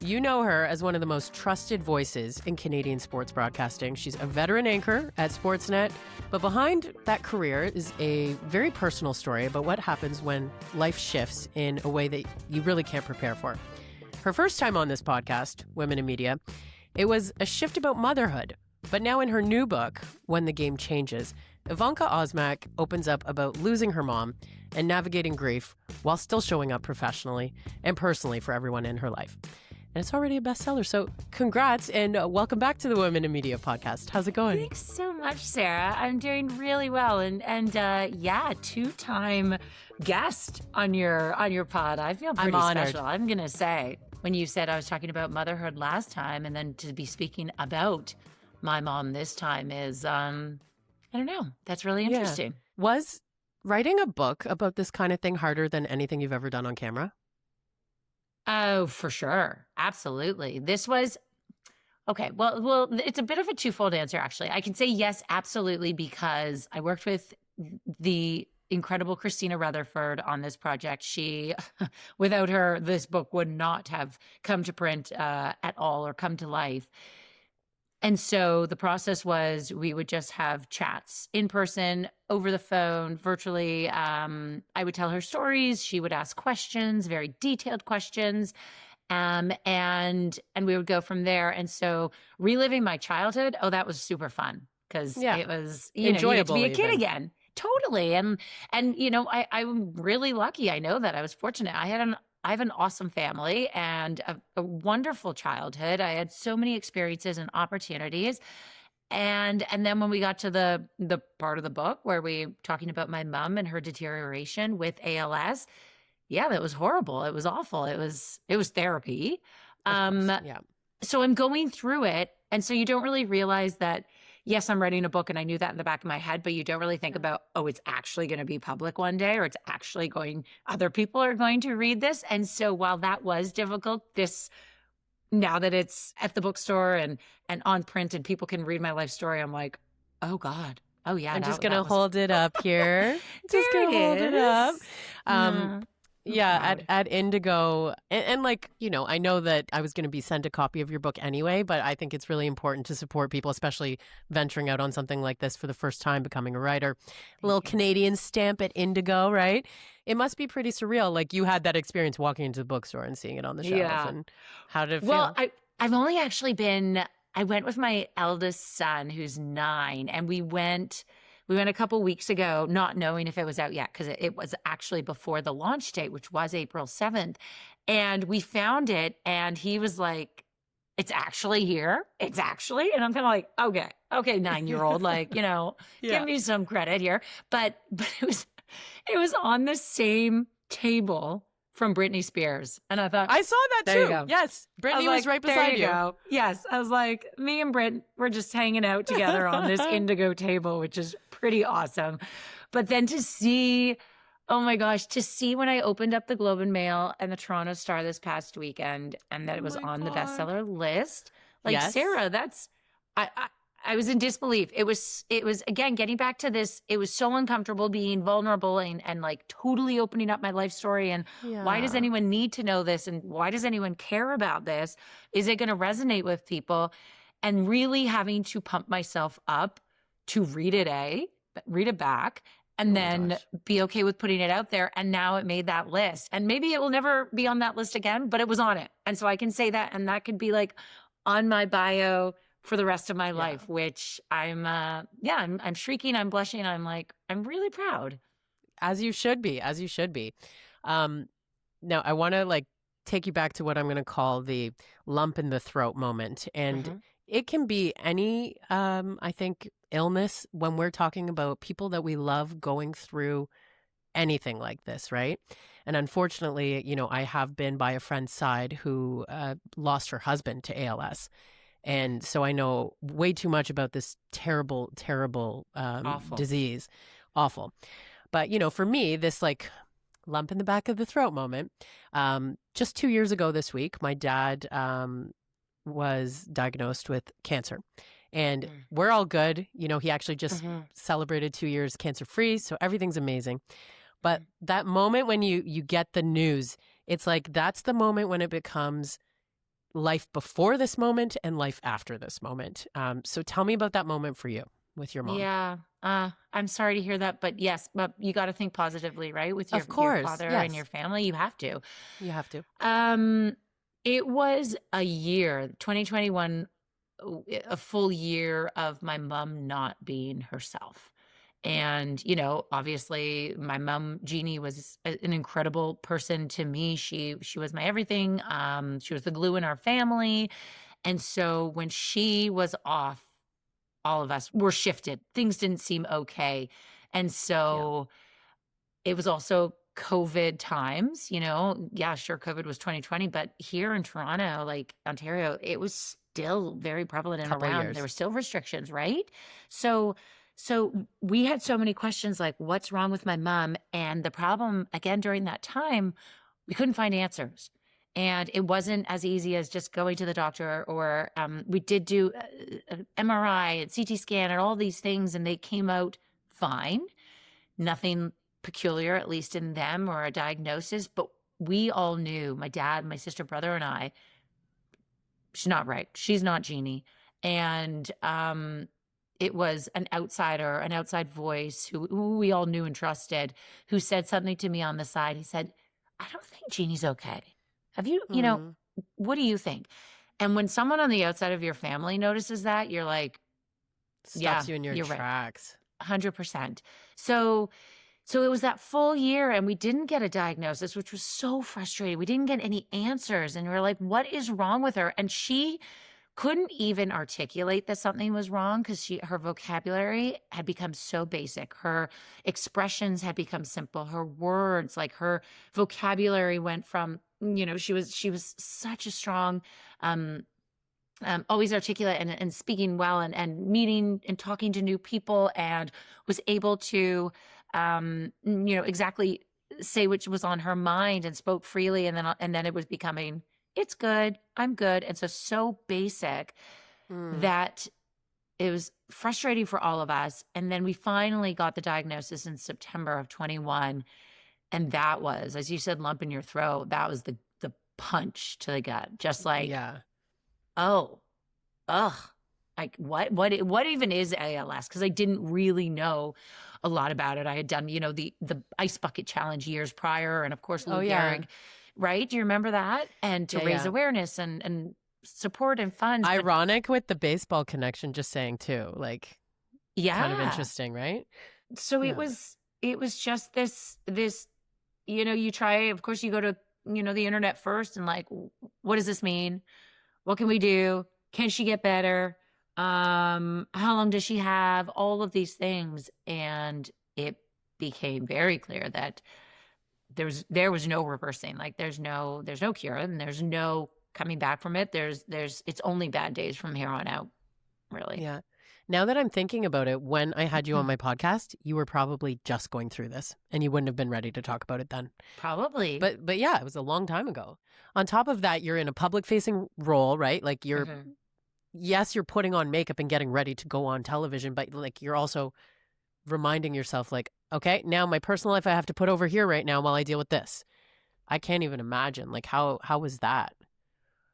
You know her as one of the most trusted voices in Canadian sports broadcasting. She's a veteran anchor at Sportsnet, but behind that career is a very personal story about what happens when life shifts in a way that you really can't prepare for. Her first time on this podcast, Women in Media, it was a shift about motherhood. But now in her new book, When the Game Changes, Evanka Osmak opens up about losing her mom and navigating grief while still showing up professionally and personally for everyone in her life. And it's already a bestseller. So congrats and welcome back to the Women in Media podcast. How's it going? Thanks so much, Sarah. I'm doing really well. And two-time guest on your pod. I feel pretty special, I'm going to say. When you said I was talking about motherhood last time and then to be speaking about my mom this time is, I don't know. That's really interesting. Yeah. Was writing a book about this kind of thing harder than anything you've ever done on camera? Oh, for sure. Absolutely. This was, okay, well, it's a bit of a twofold answer, actually. I can say yes, absolutely, because I worked with the incredible Christina Rutherford on this project. She, without her, this book would not have come to print at all or come to life. And so the process was we would just have chats in person, over the phone, virtually. I would tell her stories. She would ask questions, very detailed questions. And we would go from there. And so reliving my childhood, that was super fun because it was, enjoyable to be a kid again. Totally. And I'm really lucky. I know that I was fortunate. I have an awesome family and a wonderful childhood. I had so many experiences and opportunities. And then when we got to the part of the book where we talking about my mom and her deterioration with ALS, that was horrible. It was awful. It was therapy. So I'm going through it. And so you don't really realize that, yes, I'm writing a book and I knew that in the back of my head, but you don't really think about, it's actually going to be public one day, or it's actually other people are going to read this. And so while that was difficult, now that it's at the bookstore and on print and people can read my life story, I'm like, oh God. Oh yeah. I'm just going to hold it up here. Just going to hold it up. At Indigo. And I know that I was going to be sent a copy of your book anyway, but I think it's really important to support people, especially venturing out on something like this for the first time, becoming a writer. A little Canadian stamp at Indigo, right? It must be pretty surreal. Like you had that experience walking into the bookstore and seeing it on the shelf. Yeah. And how did it feel? Well, I've only actually I went with my eldest son who's 9 and we went a couple weeks ago, not knowing if it was out yet, because it was actually before the launch date, which was April 7th. And we found it, and he was like, it's actually here. It's actually. And I'm kind of like, okay, 9-year-old, give me some credit here. But it was on the same table from Britney Spears. And I thought, I saw that too. Yes. Britney was right beside you. Go. Yes. I was like, me and Brit, we're just hanging out together on this Indigo table, which is pretty awesome. But then to see when I opened up the Globe and Mail and the Toronto Star this past weekend and that it was on the bestseller list, Sarah, I was in disbelief. It was again, getting back to this, it was so uncomfortable being vulnerable and totally opening up my life story. And why does anyone need to know this? And why does anyone care about this? Is it going to resonate with people? And really having to pump myself up to read it back, and then be okay with putting it out there. And now it made that list. And maybe it will never be on that list again, but it was on it. And so I can say that, and that could be on my bio for the rest of my life, which I'm shrieking, I'm blushing. I'm really proud. As you should be. Now I want to take you back to what I'm going to call the lump in the throat moment. And it can be any, I think, illness when we're talking about people that we love going through anything like this, right? And unfortunately, I have been by a friend's side who lost her husband to ALS. And so I know way too much about this terrible, terrible disease. Awful. But, for me, this lump in the back of the throat moment, just 2 years ago this week, my dad was diagnosed with cancer. And we're all good. He actually just celebrated 2 years cancer-free. So everything's amazing. But that moment when you get the news, it's that's the moment when it becomes life before this moment and life after this moment. So tell me about that moment for you with your mom. Yeah. I'm sorry to hear that, but yes, but you got to think positively, right? With your Of course, father and your yes. family, you have to. You have to. It was a year, 2021, a full year of my mom not being herself. And, obviously my mom, Jeannie, was an incredible person to me. She was my everything. She was the glue in our family. And so when she was off, all of us were shifted. Things didn't seem okay. And so it was also COVID times, yeah, sure. COVID was 2020, but here in Toronto, like Ontario, it was still very prevalent and Couple around. years. There were still restrictions, right? So we had so many questions like, what's wrong with my mom? And the problem, again, during that time, we couldn't find answers. And it wasn't as easy as just going to the doctor, or we did do MRI and CT scan and all these things, and they came out fine. Nothing peculiar, at least in them, or a diagnosis. But we all knew, my dad, my sister, brother, and I, she's not right. She's not Jeannie. And it was an outsider, an outside voice who we all knew and trusted, who said something to me on the side. He said, I don't think Jeannie's okay. Have you, what do you think? And when someone on the outside of your family notices that, you're like, Stops you in your tracks. Right. 100%. So it was that full year, and we didn't get a diagnosis, which was so frustrating. We didn't get any answers, and we were like, what is wrong with her? And she couldn't even articulate that something was wrong, because her vocabulary had become so basic. Her expressions had become simple. Her words, like her vocabulary went from, she was such a strong, always articulate and speaking well, and meeting and talking to new people, and was able to, exactly say which was on her mind, and spoke freely. And then it was becoming, it's good, I'm good. And so basic that it was frustrating for all of us. And then we finally got the diagnosis in September of 21. And that was, as you said, lump in your throat. That was the punch to the gut. Just like, oh, ugh. Like what even is ALS? Because I didn't really know a lot about it. I had done, the ice bucket challenge years prior, and of course Lou Gehrig, right? Do you remember that? And to raise awareness and support and funds. Ironic with the baseball connection, just saying too. Like, kind of interesting, right? So it was just this, you try, of course you go to, the internet first, and like, what does this mean? What can we do? Can she get better? How long does she have? All of these things. And it became very clear that there was no reversing. Like there's no cure, and there's no coming back from it. It's only bad days from here on out, really. Yeah. Now that I'm thinking about it, when I had you on my podcast, you were probably just going through this, and you wouldn't have been ready to talk about it then. Probably. But yeah, it was a long time ago. On top of that, you're in a public-facing role, right? Like yes, you're putting on makeup and getting ready to go on television, but like you're also reminding yourself, like, okay, now my personal life I have to put over here right now while I deal with this. I can't even imagine. Like, how was that?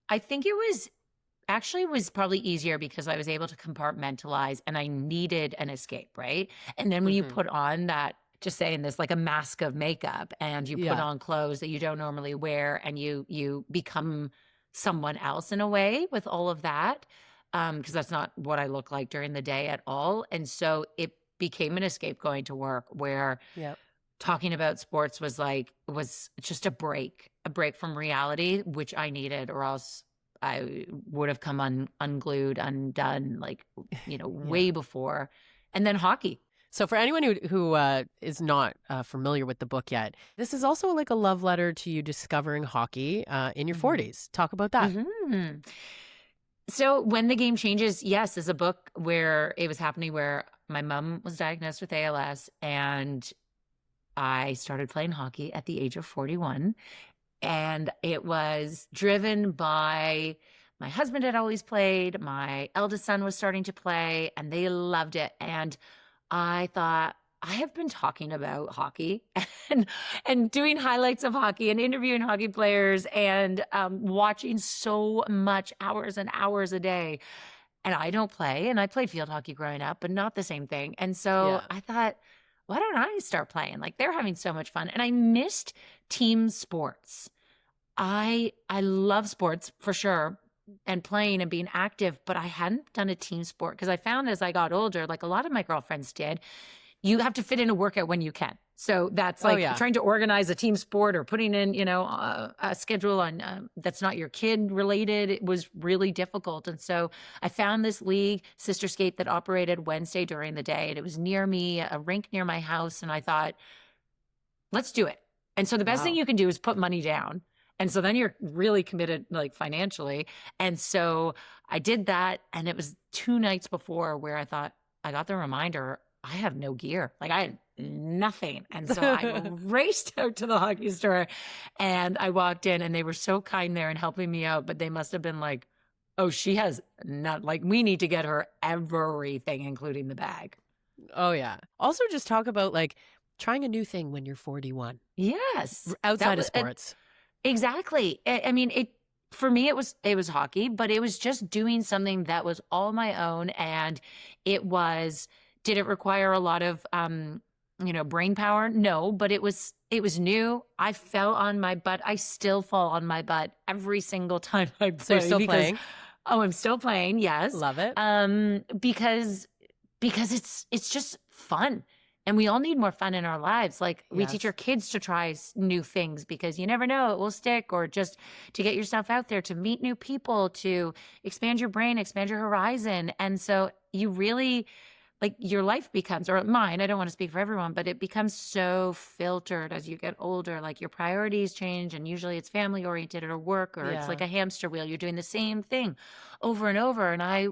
I think it was probably easier because I was able to compartmentalize, and I needed an escape, right? And then when you put on that, just saying this, like a mask of makeup, and you put on clothes that you don't normally wear, and you become someone else in a way with all of that, because that's not what I look like during the day at all. And so it became an escape going to work, where talking about sports was just a break from reality, which I needed, or else I would have come unglued, undone, like, way before. And then hockey. So for anyone who is not familiar with the book yet, this is also like a love letter to you discovering hockey in your 40s. Talk about that. So When the Game Changes, yes, is a book where it was happening, where my mom was diagnosed with ALS, and I started playing hockey at the age of 41. And it was driven by my husband had always played, my eldest son was starting to play, and they loved it. And I thought, I have been talking about hockey and doing highlights of hockey and interviewing hockey players and watching so much hours and hours a day. And I don't play, and I played field hockey growing up, but not the same thing. And so Yeah. I thought, why don't I start playing? Like, they're having so much fun. And I missed team sports. I love sports for sure and playing and being active, but I hadn't done a team sport because I found as I got older, like a lot of my girlfriends did, you have to fit in a workout when you can. So that's like trying to organize a team sport or putting in, a schedule on that's not your kid related. It was really difficult. And so I found this league, Sister Skate, that operated Wednesday during the day. And it was near me, a rink near my house. And I thought, let's do it. And so the best thing you can do is put money down. And so then you're really committed, like, financially. And so I did that. And it was 2 nights before where I thought, I got the reminder, I have no gear. Like, I had nothing. And so I raced out to the hockey store and I walked in and they were so kind there and helping me out. But they must have been like, oh, she has not, like, we need to get her everything, including the bag. Oh, yeah. Also, just talk about, like, trying a new thing when you're 41. Yes. Outside of sports. Exactly. I mean, for me, it was hockey, but it was just doing something that was all my own. And did it require a lot of, brain power? No, but it was new. I fell on my butt. I still fall on my butt every single time I play. So you're still playing? Oh, I'm still playing. Yes. Love it. Because it's just fun. And we all need more fun in our lives. Like, we teach our kids to try new things because you never know, it will stick, or just to get yourself out there, to meet new people, to expand your brain, expand your horizon. And so you really, like, your life becomes, or mine, I don't want to speak for everyone, but it becomes so filtered as you get older. Like, your priorities change, and usually it's family oriented or work, or it's like a hamster wheel. You're doing the same thing over and over. And I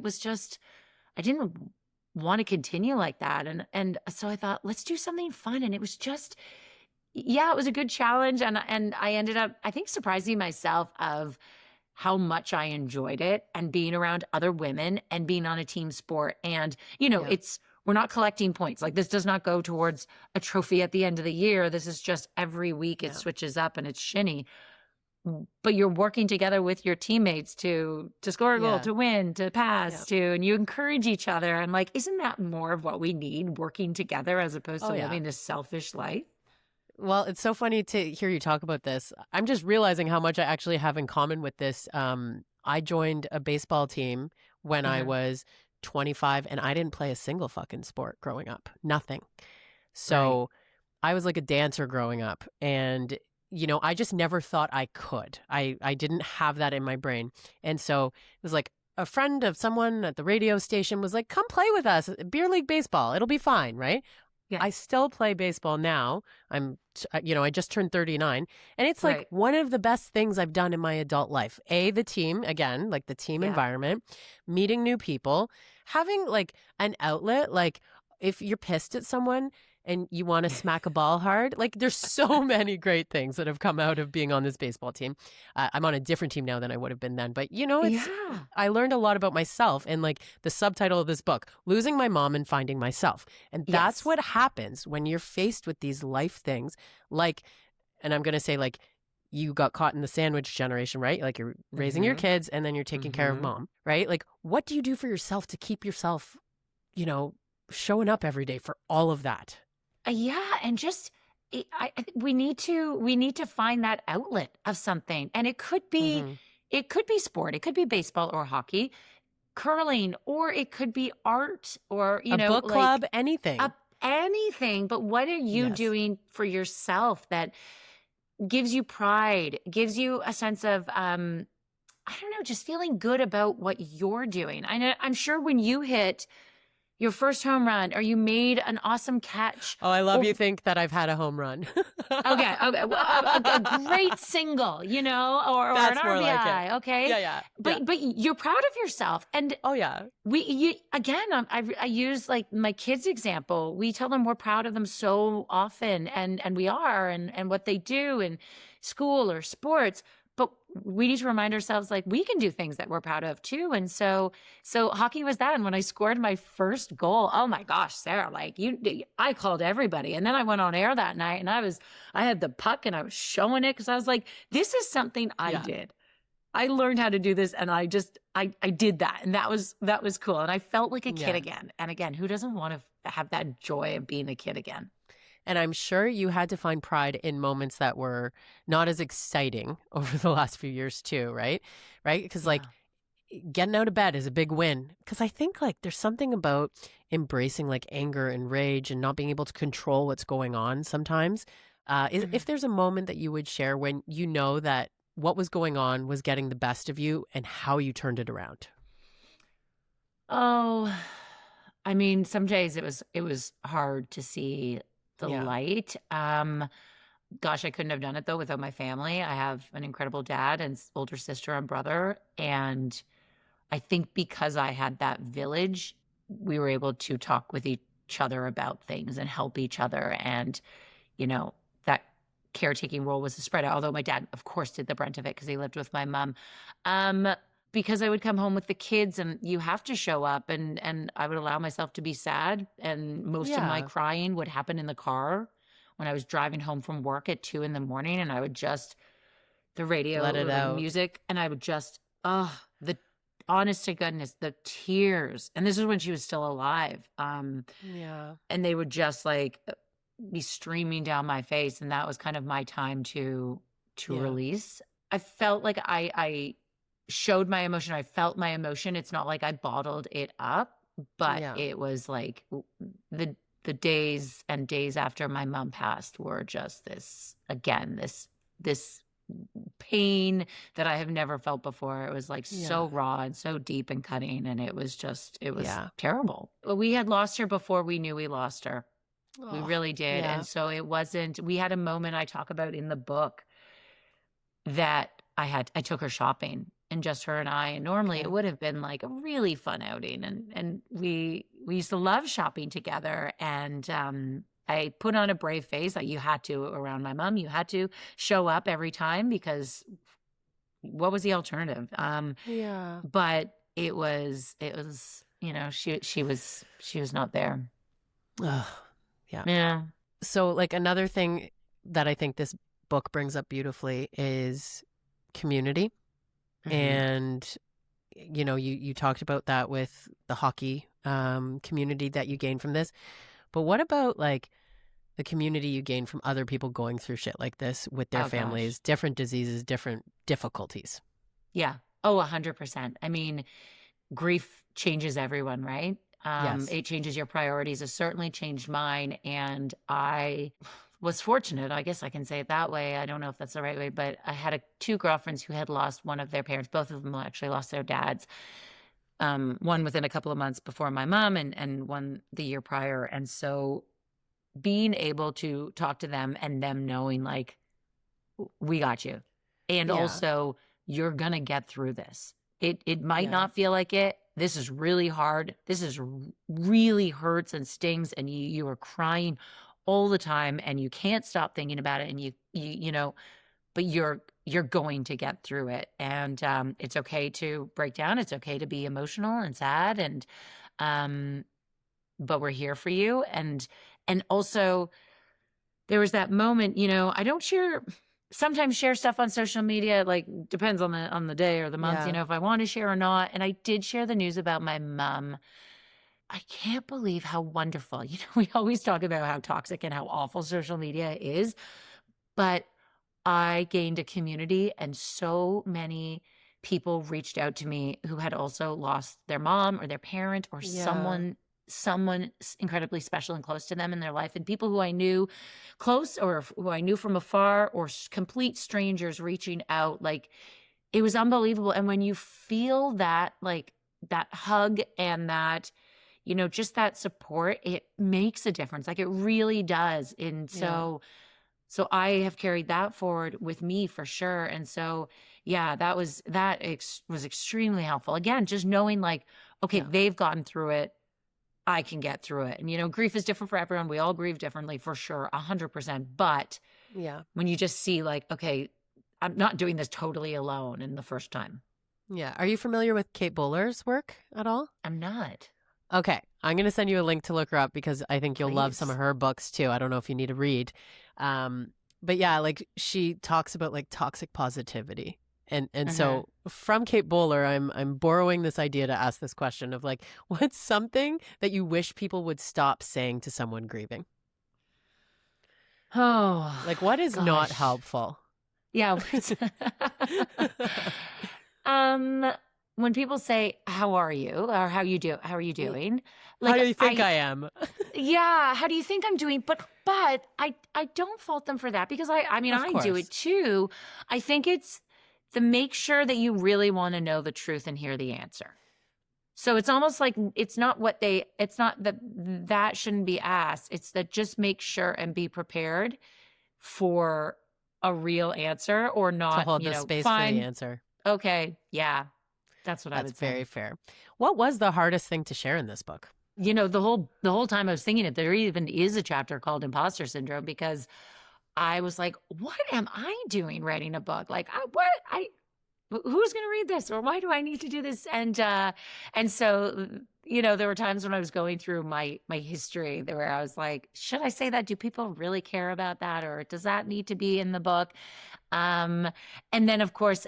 didn't want to continue like that. And so I thought, let's do something fun. And it was just, it was a good challenge. And I ended up, I think, surprising myself of how much I enjoyed it, and being around other women and being on a team sport. And, we're not collecting points. Like, this does not go towards a trophy at the end of the year. This is just every week it switches up and it's shinny. But you're working together with your teammates to score a goal, to win, to pass, and you encourage each other. And, like, isn't that more of what we need, working together as opposed to living this selfish life? Well, it's so funny to hear you talk about this. I'm just realizing how much I actually have in common with this. I joined a baseball team when I was 25, and I didn't play a single fucking sport growing up. Nothing. So I was like a dancer growing up, and I just never thought I could. I didn't have that in my brain. And so it was like a friend of someone at the radio station was like, come play with us, beer league baseball. It'll be fine, right? Yeah. I still play baseball now. I just turned 39. And it's like one of the best things I've done in my adult life. The team, again, like the team environment, meeting new people, having like an outlet. Like, if you're pissed at someone and you want to smack a ball hard, like, there's so many great things that have come out of being on this baseball team. I'm on a different team now than I would have been then. But, I learned a lot about myself, and, like, the subtitle of this book, Losing My Mom and Finding Myself. And that's what happens when you're faced with these life things. Like, and I'm going to say, like, you got caught in the sandwich generation, right? Like, you're raising your kids and then you're taking care of mom, right? Like, what do you do for yourself to keep yourself, showing up every day for all of that? And just we need to find that outlet of something, and it could be sport, it could be baseball or hockey, curling, or it could be art, or a book club, anything. Anything. But what are you doing for yourself that gives you pride, gives you a sense of just feeling good about what you're doing? I'm sure when you hit your first home run, or you made an awesome catch. Oh, I love you think that I've had a home run. Okay. Well, a great single, or an RBI. Like it. Okay. Yeah. But you're proud of yourself. And I use, like, my kids' example. We tell them we're proud of them so often, and we are, and what they do in school or sports. But we need to remind ourselves like we can do things that we're proud of too. And so hockey was that. And when I scored my first goal, oh my gosh, Sarah, like I called everybody. And then I went on air that night and I had the puck and I was showing it because I was like, this is something I did. I learned how to do this and I did that. And that was cool. And I felt like a kid again. And again, who doesn't want to have that joy of being a kid again? And I'm sure you had to find pride in moments that were not as exciting over the last few years too, right? Right? Because like getting out of bed is a big win. Because I think like there's something about embracing like anger and rage and not being able to control what's going on sometimes. If there's a moment that you would share when you know that what was going on was getting the best of you and how you turned it around. Oh, I mean, some days it was hard to see the light. Gosh, I couldn't have done it though without my family. I have an incredible dad and older sister and brother. And I think because I had that village, we were able to talk with each other about things and help each other. And, you know, that caretaking role was spread out, although my dad, of course, did the brunt of it because he lived with my mom. Because I would come home with the kids and you have to show up and I would allow myself to be sad. And most of my crying would happen in the car when I was driving home from work at 2 a.m. and I would just, the radio, let it out, music, and I would just, the honest to goodness, the tears. And this is when she was still alive. And they would just like be streaming down my face. And that was kind of my time to release. I felt like I showed my emotion. I felt my emotion. It's not like I bottled it up, but it was like the days and days after my mom passed were just this pain that I have never felt before. It was like so raw and so deep and cutting. And it was terrible. We had lost her before we knew we lost her. We really did. And so we had a moment I talk about in the book that I took her shopping. And just her and I. And normally it would have been like a really fun outing. And we used to love shopping together. And I put on a brave face. Like you had to around my mom. You had to show up every time because what was the alternative? But it was, you know, she was not there. Yeah. So like another thing that I think this book brings up beautifully is community. And, you know, you talked about that with the hockey community that you gained from this. But what about like the community you gain from other people going through shit like this with their families, different diseases, different difficulties? Yeah. 100%. I mean, grief changes everyone, right? It changes your priorities. It certainly changed mine. And I was fortunate, I guess I can say it that way. I don't know if that's the right way, but I had 2 girlfriends who had lost one of their parents. Both of them actually lost their dads. One within a couple of months before my mom and one the year prior. And so being able to talk to them and them knowing like, we got you. And also you're going to get through this. It might not feel like it. This is really hard. This is really hurts and stings and you are crying all the time and you can't stop thinking about it and you know, but you're going to get through it. And it's okay to break down. It's okay to be emotional and sad and but we're here for you. And also there was that moment, you know, I don't sometimes share stuff on social media, like depends on the day or the month, you know, if I want to share or not. And I did share the news about my mom. I can't believe how wonderful, you know, we always talk about how toxic and how awful social media is, but I gained a community and so many people reached out to me who had also lost their mom or their parent or someone incredibly special and close to them in their life, and people who I knew close or who I knew from afar or complete strangers reaching out. Like it was unbelievable. And when you feel that, like that hug and that, you know, just that support, it makes a difference. Like it really does. And so I have carried that forward with me for sure. And so, that was extremely helpful. Again, just knowing like, okay, they've gotten through it. I can get through it. And, you know, grief is different for everyone. We all grieve differently for sure. 100%. But when you just see like, okay, I'm not doing this totally alone in the first time. Yeah. Are you familiar with Kate Bowler's work at all? I'm not. Okay. I'm going to send you a link to look her up because I think you'll love some Please. of her books too. I don't know if you need to read. But yeah, like she talks about like toxic positivity. And so from Kate Bowler, I'm borrowing this idea to ask this question of like, what's something that you wish people would stop saying to someone grieving? Oh, Like what is not gosh. helpful? Yeah. When people say, "How are you?" or "How are you doing?" How Like do you think I am? yeah, how do you think I'm doing? But I don't fault them for that because I mean Of I do course. it too. I think it's the make sure that you really want to know the truth and hear the answer. So it's almost like it's not that shouldn't be asked. It's that just make sure and be prepared for a real answer or To not, hold the space for the fine. answer. Okay. Yeah. That's what I That's would say. very fair. What was the hardest thing to share in this book? The whole time I was thinking it, there even is a chapter called Imposter Syndrome because I was like, what am I doing writing a book? Like, who's going to read this or why do I need to do this? And so, there were times when I was going through my history where I was like, should I say that? Do people really care about that? Or does that need to be in the book? And then of course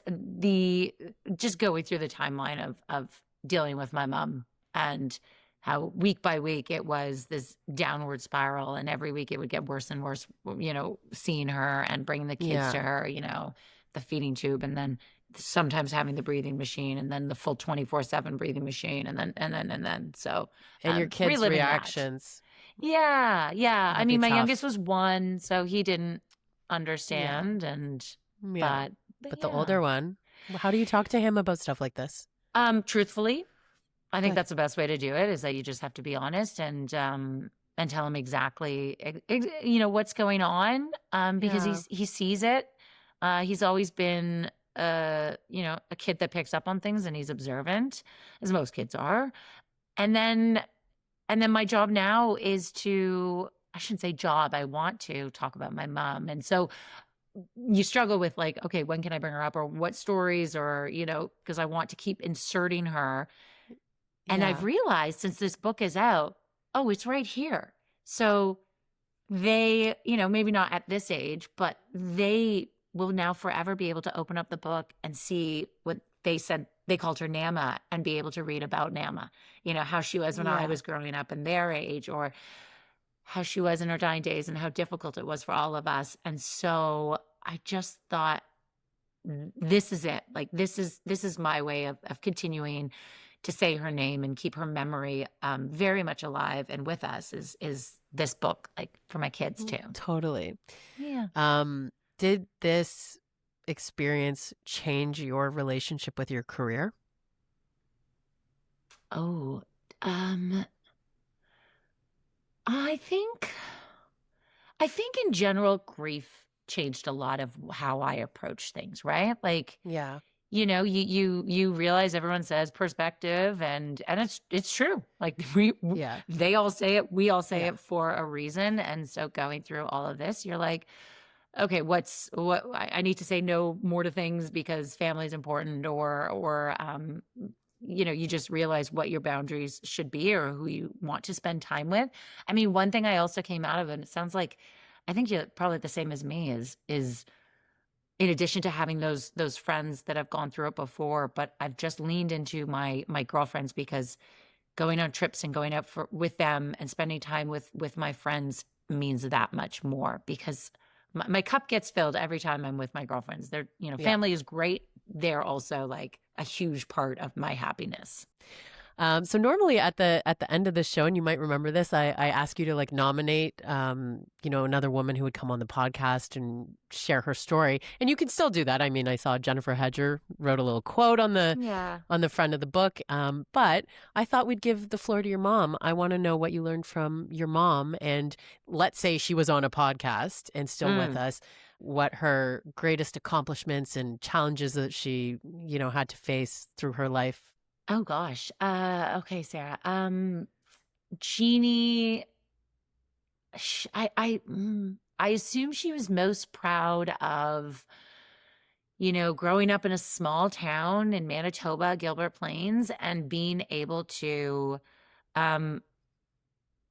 just going through the timeline of dealing with my mom and how week by week it was this downward spiral and every week it would get worse and worse, seeing her and bringing the kids to her, the feeding tube and then sometimes having the breathing machine and then the full 24/7 breathing machine and then so And your kids' reliving that. reactions. Yeah. That'd I be mean, my tough. youngest was 1, so he didn't Yeah. understand and Yeah. But the yeah. older one, how do you talk to him about stuff like this? Truthfully, I think Good. that's the best way to do it is that you just have to be honest and tell him exactly what's going on because Yeah. he sees it. He's always been a kid that picks up on things and he's observant, as most kids are. And then my job now is I shouldn't say job, I want to talk about my mom. And so you struggle with like, okay, when can I bring her up or what stories or, because I want to keep inserting her. And I've Yeah. realized since this book is out, oh, it's right here. So they, maybe not at this age, but they will now forever be able to open up the book and see what they said. They called her Nama and be able to read about Nama, how she was when I Yeah. was growing up in their age or how she was in her dying days and how difficult it was for all of us. And so I just thought, this is it. Like, this is my way of continuing to say her name and keep her memory very much alive and with us is this book, like for my kids too. Totally. Yeah. Did this experience change your relationship with your career? Oh, I think in general, grief changed a lot of how I approach things, right? Like, Yeah. you realize everyone says perspective and it's true. Like Yeah. they all say it, we all say Yeah. it for a reason. And so going through all of this, you're like, okay, what I need to say no more to things because family is important or you just realize what your boundaries should be or who you want to spend time with. I mean, one thing I also came out of, and it sounds like, I think you're probably the same as me is in addition to having those friends that have gone through it before, but I've just leaned into my girlfriends because going on trips and going out with them and spending time with my friends means that much more because my cup gets filled every time I'm with my girlfriends. They're, Yeah. family is great. They're also like a huge part of my happiness. So normally at the end of the show, and you might remember this, I ask you to like nominate, another woman who would come on the podcast and share her story, and you can still do that. I mean, I saw Jennifer Hedger wrote a little quote on the front of the book, but I thought we'd give the floor to your mom. I want to know what you learned from your mom, and let's say she was on a podcast and still with us. What her greatest accomplishments and challenges that she, had to face through her life. Oh gosh. Okay, Sarah. Jeannie, I assume she was most proud of growing up in a small town in Manitoba, Gilbert Plains, and being able to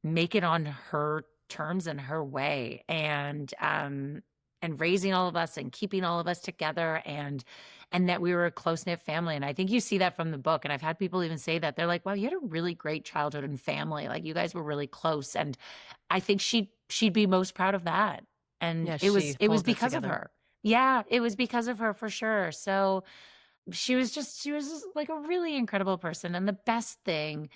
make it on her terms and her way, and raising all of us and keeping all of us together, and that we were a close-knit family. And I think you see that from the book. And I've had people even say that. They're like, wow, you had a really great childhood and family. Like, you guys were really close. And I think she'd be most proud of that. And Yeah, it was it because of together. her. Yeah, it was because of her for sure. So she was just like a really incredible person. And the best thing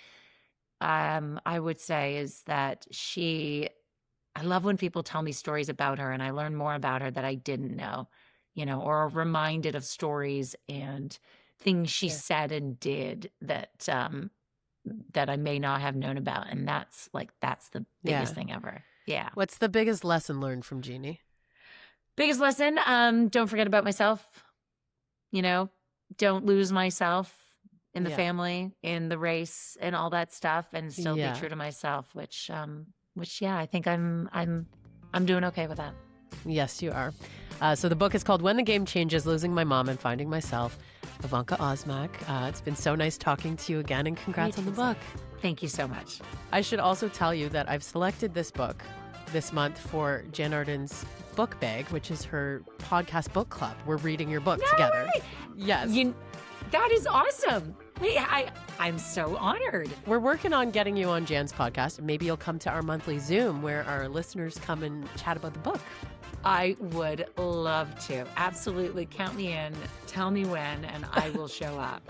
I would say is that I love when people tell me stories about her and I learn more about her that I didn't know, or are reminded of stories and things she Yeah. said and did that I may not have known about. And that's the biggest thing ever. Yeah. What's the biggest lesson learned from Jeannie? Biggest lesson, don't forget about myself. Don't lose myself in the family, in the race, and all that stuff, and still be true to myself, which I think I'm doing okay with that. Yes, you are. So the book is called When the Game Changes, Losing My Mom and Finding Myself. Evanka Osmak, it's been so nice talking to you again, and congrats on the book. Thank you so much. I should also tell you that I've selected this book this month for Jan Arden's book bag, which is her podcast book club. We're reading your book together. Way. Yes. That is awesome. Wait, I'm so honored. We're working on getting you on Jan's podcast. Maybe you'll come to our monthly Zoom where our listeners come and chat about the book. I would love to. Absolutely. Count me in. Tell me when, and I will show up.